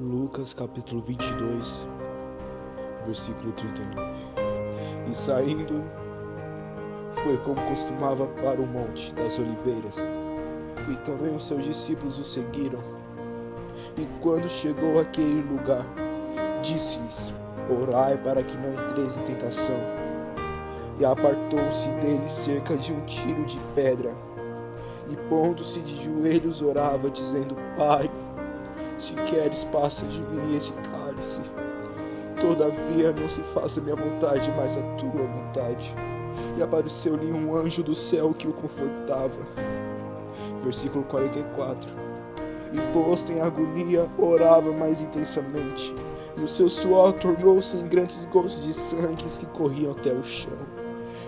Lucas capítulo 22, versículo 39. E saindo, foi como costumava para o monte das oliveiras, e também os seus discípulos o seguiram. E quando chegou àquele lugar, disse-lhes: Orai para que não entreis em tentação. E apartou-se deles cerca de um tiro de pedra, e pondo-se de joelhos orava, dizendo: Pai, se queres, passa de mim esse cálice. Todavia não se faça minha vontade, mas a tua vontade. E apareceu-lhe um anjo do céu que o confortava. Versículo 44. E posto em agonia, orava mais intensamente, e o seu suor tornou-se em grandes gotas de sangue que corriam até o chão.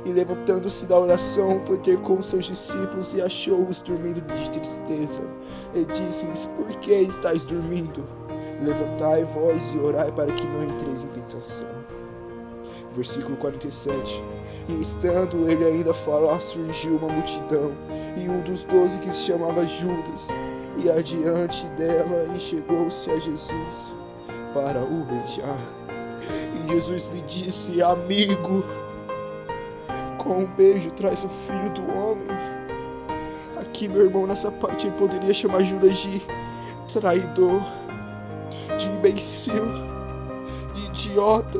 E levantando-se da oração, foi ter com os seus discípulos e achou-os dormindo de tristeza. E disse-lhes: Por que estáis dormindo? Levantai vós e orai para que não entreis em tentação. Versículo 47. E estando ele ainda a falar, surgiu uma multidão, e um dos 12 que se chamava Judas, e adiante dela, e chegou-se a Jesus para o beijar. E Jesus lhe disse: Amigo, com um beijo traz o filho do homem. Aqui, meu irmão, nessa parte ele poderia chamar Judas de traidor, de imbecil, de idiota,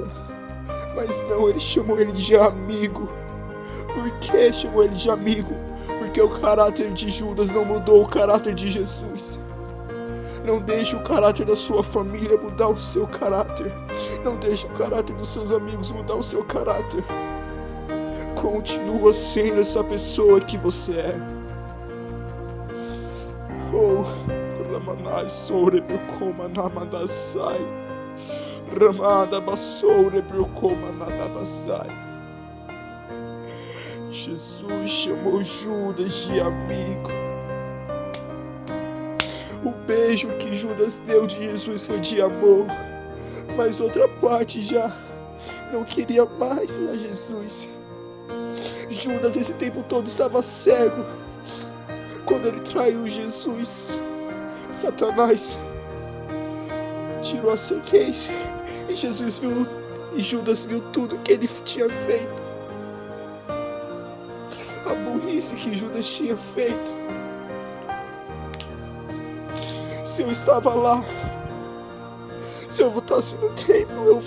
mas não, ele chamou ele de amigo. Por que chamou ele de amigo? Porque o caráter de Judas não mudou o caráter de Jesus. Não deixe o caráter da sua família mudar o seu caráter. Não deixe o caráter dos seus amigos mudar o seu caráter. Continua sendo essa pessoa que você é. Oh, Ramanai Sourebrukoma Namadasai. Ramada Basourebrukoma Nadabasai. Jesus chamou Judas de amigo. O beijo que Judas deu de Jesus foi de amor, mas outra parte já não queria mais a Jesus. Judas esse tempo todo estava cego. Quando ele traiu Jesus, Satanás tirou a ceguez e Jesus viu, e Judas viu tudo que ele tinha feito. A burrice que Judas tinha feito. Se eu estava lá, se eu voltasse no tempo, eu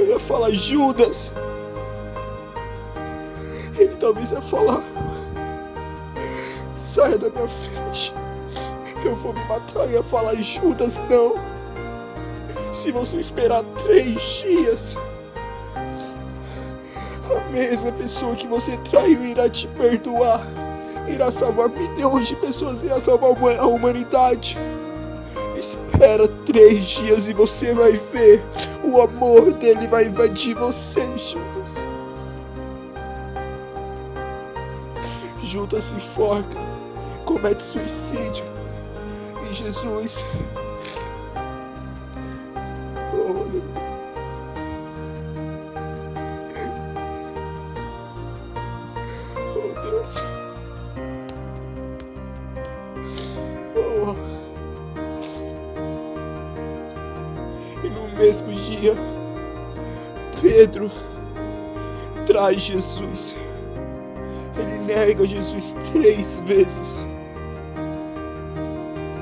ia falar: Judas. Ele talvez ia falar: saia da minha frente, eu vou me matar. Eu ia falar: Judas, não. Se você esperar 3 dias, a mesma pessoa que você traiu irá te perdoar, irá salvar milhões de pessoas, irá salvar a humanidade. Espera 3 dias e você vai ver, o amor dele vai invadir você, Judas. Judas se enforca, comete suicídio, e Jesus, oh Deus, e no mesmo dia, Pedro traz Jesus. Ele nega Jesus 3 vezes.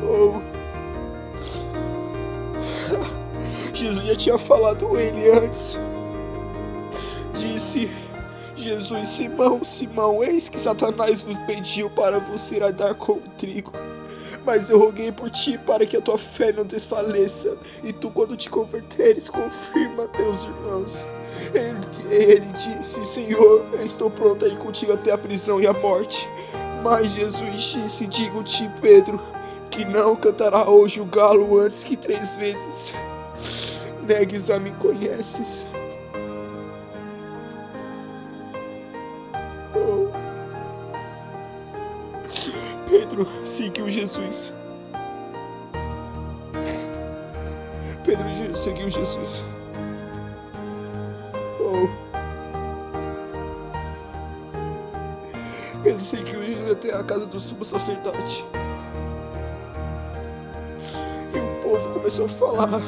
Oh. Jesus já tinha falado ele antes. Disse Jesus: Simão, Simão, eis que Satanás vos pediu para vos ir a dar com o trigo. Mas eu roguei por ti para que a tua fé não desfaleça. E tu, quando te converteres, confirma a teus irmãos. Ele disse: Senhor, eu estou pronto a ir contigo até a prisão e a morte. Mas Jesus disse: Digo-te, Pedro, que não cantará hoje o galo antes que 3 vezes negues a mim conheces. Oh. Pedro seguiu Jesus. Pedro seguiu Jesus. Oh. Pedro seguiu Jesus até a casa do sumo sacerdote. E o povo começou a falar.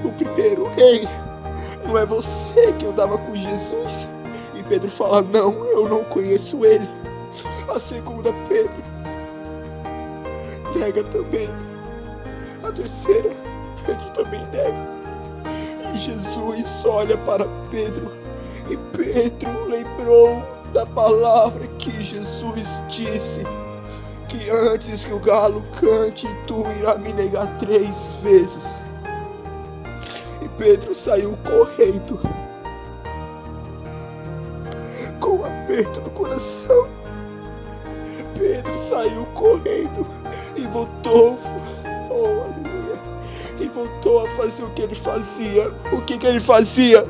O primeiro: ei, não é você que andava com Jesus? E Pedro fala: não, eu não conheço ele. A segunda, Pedro nega também. A terceira, Pedro também nega. E Jesus olha para Pedro, e Pedro lembrou da palavra que Jesus disse, que antes que o galo cante, tu irá me negar 3 vezes. E Pedro saiu correndo, com um aperto no coração. Pedro saiu correndo e voltou, oh aleluia, e voltou a fazer o que ele fazia. O que ele fazia?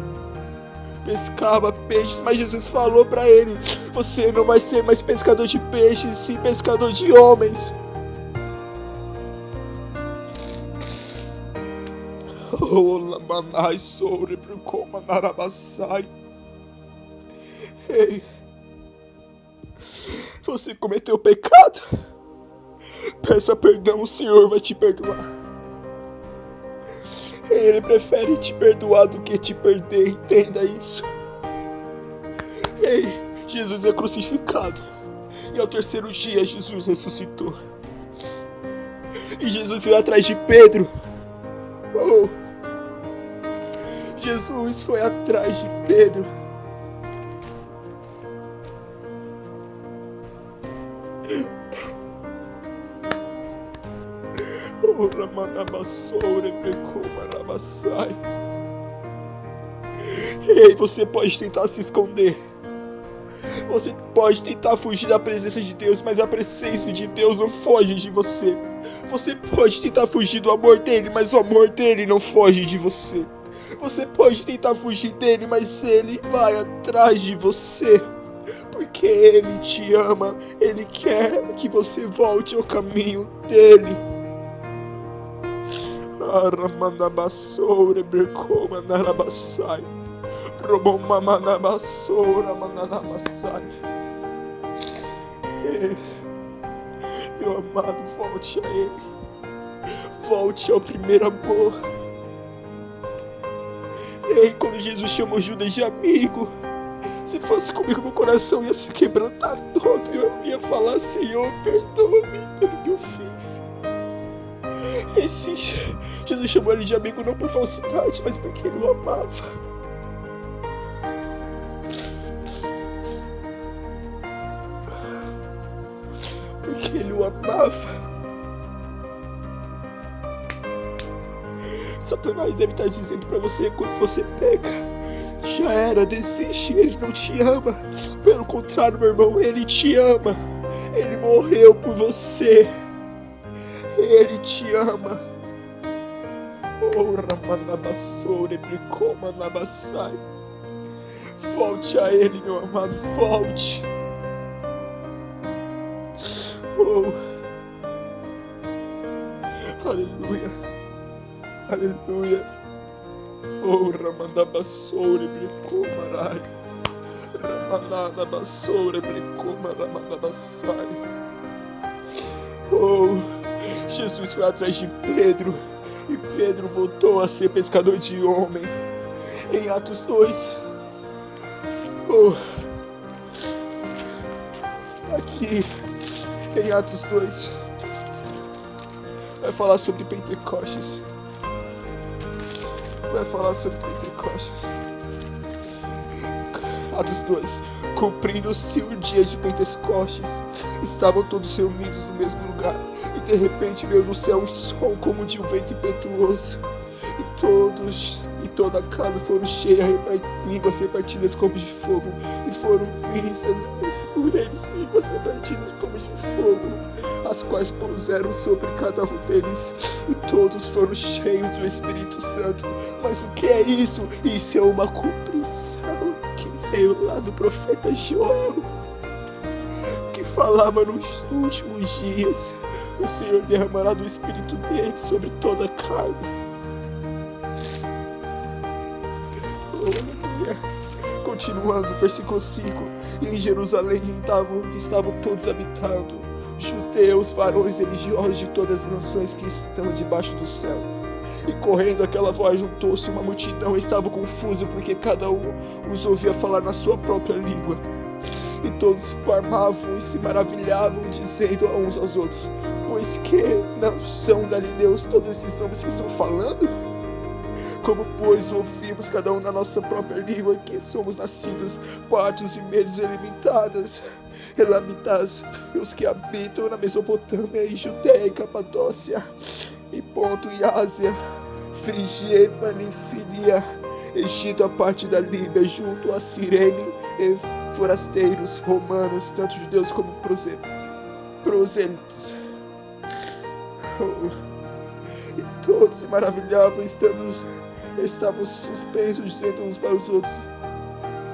Pescava peixes, mas Jesus falou para ele: você não vai ser mais pescador de peixes, sim pescador de homens. Ei, você cometeu pecado? Peça perdão, o Senhor vai te perdoar. Ele prefere te perdoar do que te perder, entenda isso. Ei, Jesus é crucificado, e ao terceiro dia Jesus ressuscitou. E Jesus veio atrás de Pedro. Oh, Jesus foi atrás de Pedro. Ei, você pode tentar se esconder. Você pode tentar fugir da presença de Deus, mas a presença de Deus não foge de você. Você pode tentar fugir do amor dele, mas o amor dele não foge de você. Você pode tentar fugir dele, mas ele vai atrás de você. Porque ele te ama, ele quer que você volte ao caminho dele. Aramanabasoura bercoma narabassai. Robomamanabasoura mananabassai. Meu amado, volte a ele. Volte ao primeiro amor. Ei, quando Jesus chamou Judas de amigo, se fosse comigo, meu coração ia se quebrantar todo. Eu ia falar: Senhor, perdoa-me pelo que eu fiz. Jesus chamou ele de amigo não por falsidade, mas porque ele o amava. Porque ele o amava. Satanás deve estar dizendo pra você: quando você peca, já era, desiste, ele não te ama. Pelo contrário, meu irmão, ele te ama. Ele morreu por você. Ele te ama. Oh, Ramanabassore, Bricoma Nabassai. Volte a ele, meu amado, volte. Oh, aleluia, aleluia. Oh, Ramanabassore, Bricoma Rai. Ramanabassore, Bricoma Ramanabassai. Oh, Jesus foi atrás de Pedro, e Pedro voltou a ser pescador de homem. Em Atos 2, oh, aqui em Atos 2, vai falar sobre Pentecostes. Vai falar sobre Pentecostes. Atos 2. Cumprindo-se o dia de Pentecostes, estavam todos reunidos no mesmo lugar, e de repente veio do céu um som como de um vento impetuoso, e toda a casa foram cheias de línguas repartidas como de fogo, e foram vistas por eles línguas repartidas como de fogo, as quais pousaram sobre cada um deles, e todos foram cheios do Espírito Santo. Mas o que é isso? Isso é uma cumprição que veio lá do profeta Joel, que falava: nos últimos dias o Senhor derramará do Espírito dele sobre toda a carne. Continuando, versículo 5. E em Jerusalém estavam todos habitando judeus, varões religiosos de todas as nações que estão debaixo do céu. E correndo aquela voz juntou-se uma multidão e estava confuso, porque cada um os ouvia falar na sua própria língua. E todos formavam e se maravilhavam, dizendo a uns aos outros: pois que não são galileus todos esses homens que estão falando? Como, pois, ouvimos cada um na nossa própria língua, que somos nascidos, partos e medos elementadas, elamitas, e os que habitam na Mesopotâmia e Judéia e Capadócia, e Ponto e Ásia, Frigia e Panfilia, Egito a parte da Líbia, junto a Cirene, e forasteiros romanos, tanto judeus como prosélitos. E todos se maravilhavam, estavam suspensos, dizendo uns para os outros: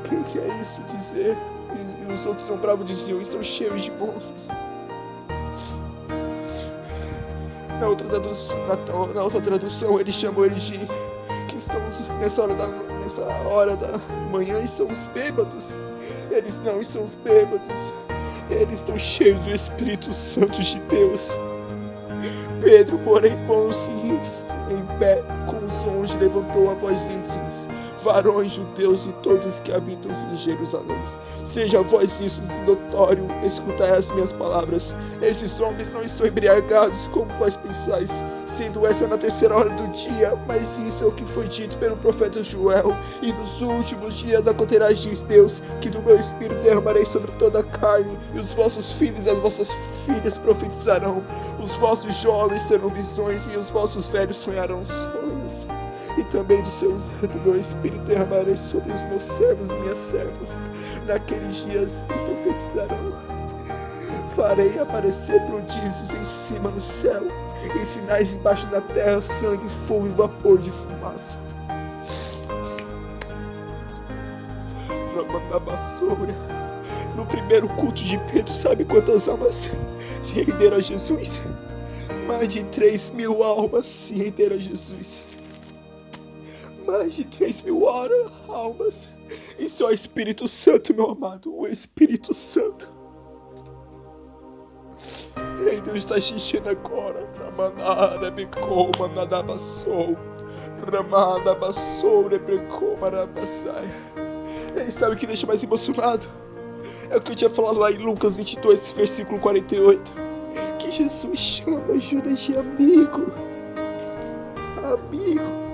que é isso dizer? E os outros são bravos, diziam: estão cheios de monstros. Na outra tradução, ele chamou eles de que estamos nessa hora da manhã, estamos bêbados. Eles não estão bêbados, eles estão cheios do Espírito Santo de Deus. Pedro, porém, pondo-se em pé com os 11, levantou a voz e disse: varões judeus e todos que habitam em Jerusalém, seja a vós isso notório, escutai as minhas palavras. Esses homens não estão embriagados, como vós pensais, sendo essa na terceira hora do dia, mas isso é o que foi dito pelo profeta Joel. E nos últimos dias acontecerá, diz Deus, que do meu espírito derramarei sobre toda a carne, e os vossos filhos e as vossas filhas profetizarão, os vossos jovens terão visões, e os vossos velhos sonharão sonhos. E também do meu espírito derramarei sobre os meus servos e minhas servas. Naqueles dias profetizarão. Farei aparecer prodígios em cima no céu, e sinais embaixo da terra, sangue, fogo e vapor de fumaça. Ramandabassora. No primeiro culto de Pedro, sabe quantas almas se renderam a Jesus? Mais de 3.000 almas se renderam a Jesus. Mais de 3.000 almas. Isso é o Espírito Santo, meu amado. O Espírito Santo. Ei, Deus está xixendo agora. Ramanada, becou, manadabassou. Ramada, bassou, rebrecou, marabassai. Ei, sabe o que deixa mais emocionado? É o que eu tinha falado lá em Lucas 22, versículo 48. Que Jesus chama Judas de amigo. Amigo.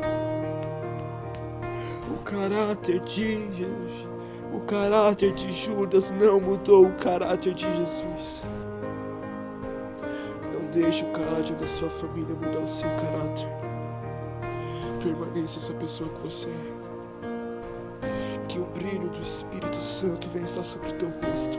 O caráter de Judas não mudou o caráter de Jesus. Não deixe o caráter da sua família mudar o seu caráter. Permaneça essa pessoa que você é. Que o brilho do Espírito Santo venha estar sobre o teu rosto.